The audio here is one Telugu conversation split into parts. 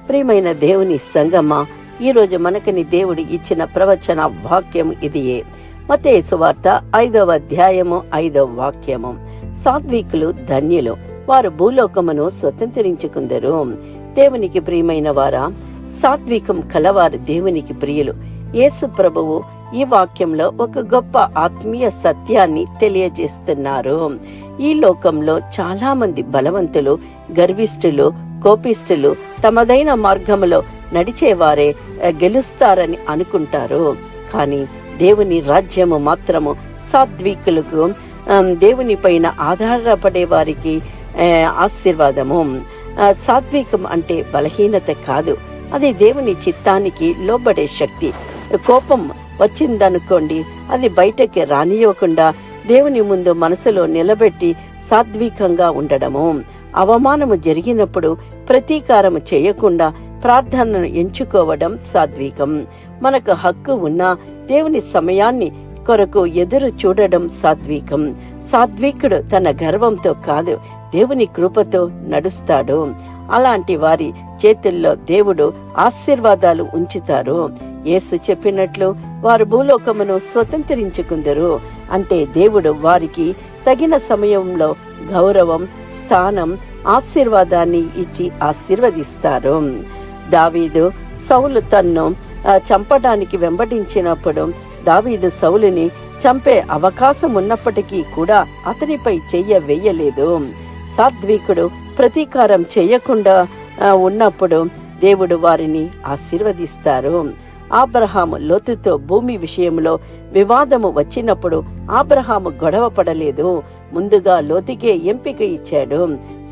ప్రియమైన దేవుని సంగమా, ఈరోజు మనకని దేవుడు ఇచ్చిన ప్రవచన వాక్యం ఇదియే. మత్తయి సువార్త 5వ అధ్యాయము 5వ వాక్యము. సాత్వికులు ధన్యులు, వారు భూలోకమును స్వతంత్రించుకుందరు. దేవునికి ప్రియమైన వారా, సాత్వికం కలవారు దేవునికి ప్రియులు. యేసు ప్రభువు ఈ వాక్యంలో ఒక గొప్ప ఆత్మీయ సత్యాన్ని తెలియజేస్తున్నారు. ఈ లోకంలో చాలా మంది బలవంతులు, గర్విష్ఠులు, కోపిష్ఠులు తమదైన మార్గములో నడిచేవారే గెలుస్తారని అనుకుంటారు. కానీ దేవుని రాజ్యము మాత్రము సాత్వికులకు, దేవుని పైన ఆధారపడే వారికి ఆశీర్వాదము. సాత్వికం అంటే బలహీనత కాదు, అది దేవుని చిత్తానికి లోబడే శక్తి. కోపం వచ్చిందనుకోండి, అది బయటకి రానియకుండా దేవుని ముందు మనసులో నిలబెట్టి సాత్వికంగా ఉండడము. అవమానము జరిగినప్పుడు ప్రతీకారము చేయకుండా ప్రార్థనను ఎంచుకోవడం సాత్వికం. మనకు హక్కు ఉన్నా దేవుని సమయాన్ని కొరకు ఎదురు చూడడం సాత్వికం. సాత్వికుడు తన గర్వంతో కాదు, దేవుని కృపతో నడుస్తాడు. అలాంటి వారి చేతుల్లో దేవుడు ఆశీర్వాదాలు ఉంచుతారు. యేసు చెప్పినట్లు వారు భూలోకమును స్వతంత్రించుకుందరు. అంటే దేవుడు వారికి తగిన సమయంలో గౌరవం, స్థానం, ఆశీర్వాదాన్ని ఇచ్చి ఆశీర్వదిస్తారు. దావీదు సౌలు తన్ను చంపడానికి వెంబడించినప్పుడు దావీదు సౌలుని చంపే అవకాశం ఉన్నప్పటికీ కూడా అతనిపై చెయ్య వేయలేదు. సాత్వికుడు ప్రతీకారం చేయకుండా ఉన్నప్పుడు దేవుడు వారిని ఆశీర్వదిస్తారు. అబ్రహాము లోతుతో భూమి విషయంలో వివాదము వచ్చినప్పుడు అబ్రహాము గొడవ పడలేదు, ముందుగా లోతుకే ఎంపిక ఇచ్చాడు.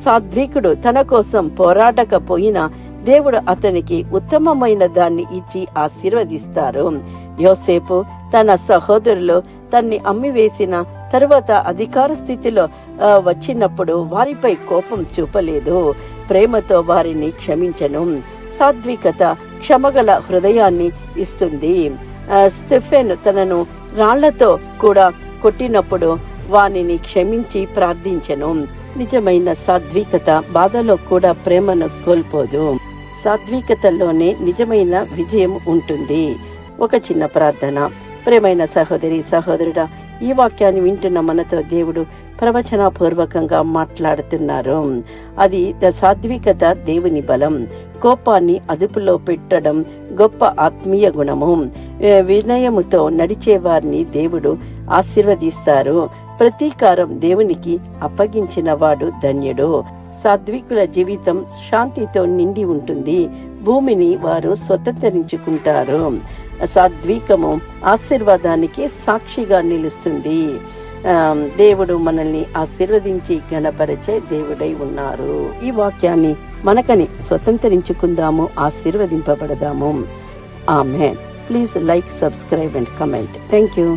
సాత్వికుడు తన కోసం పోరాడకపోయినా దేవుడు అతనికి ఉత్తమమైన దాన్ని ఇచ్చి ఆశీర్వదిస్తారు. యోసేపు తన సహోదరులు తన్ని అమ్మివేసిన తరువాత అధికార స్థితిలో వచ్చినప్పుడు వారిపై కోపం చూపలేదు, ప్రేమతో వారిని క్షమించను. సాత్వికత క్షమగల హృదయాన్ని ఇస్తుంది. స్టెఫెన్ తనను రాళ్లతో కూడా కొట్టినప్పుడు వానిని క్షమించి ప్రార్థించెను. నిజమైన సాత్వికత బాధలో కూడా ప్రేమను కోల్పోదు. సాత్వికతలోనే నిజమైన విజయం ఉంటుంది. ఒక చిన్న ప్రార్థన. ప్రియమైన సహోదరి, సహోదరుడా, ఈ వాక్యాన్ని వింటున్న మనతో దేవుడు ప్రవచనపూర్వకంగా మాట్లాడుతున్నారు. అది సాత్వికత దేవుని బలం. కోపాన్ని అదుపులో పెట్టడం గొప్ప ఆత్మీయ గుణము. వినయముతో నడిచే వారిని దేవుడు ఆశీర్వదిస్తారు. ప్రతీకారం దేవునికి అప్పగించిన వాడు ధన్యుడు. సాత్వికుల జీవితం శాంతితో నిండి ఉంటుంది. భూమిని వారు స్వతంత్రించుకుంటారు. సాత్వికము ఆశీర్వాదానికి సాక్షిగా నిలుస్తుంది. దేవుడు మనల్ని ఆశీర్వదించి ఘనపరిచే దేవుడై ఉన్నారు. ఈ వాక్యాన్ని మనకని స్వతంత్రించుకుందాము, ఆశీర్వదింపబడదాము. Amen. Please like, subscribe and comment. Thank you.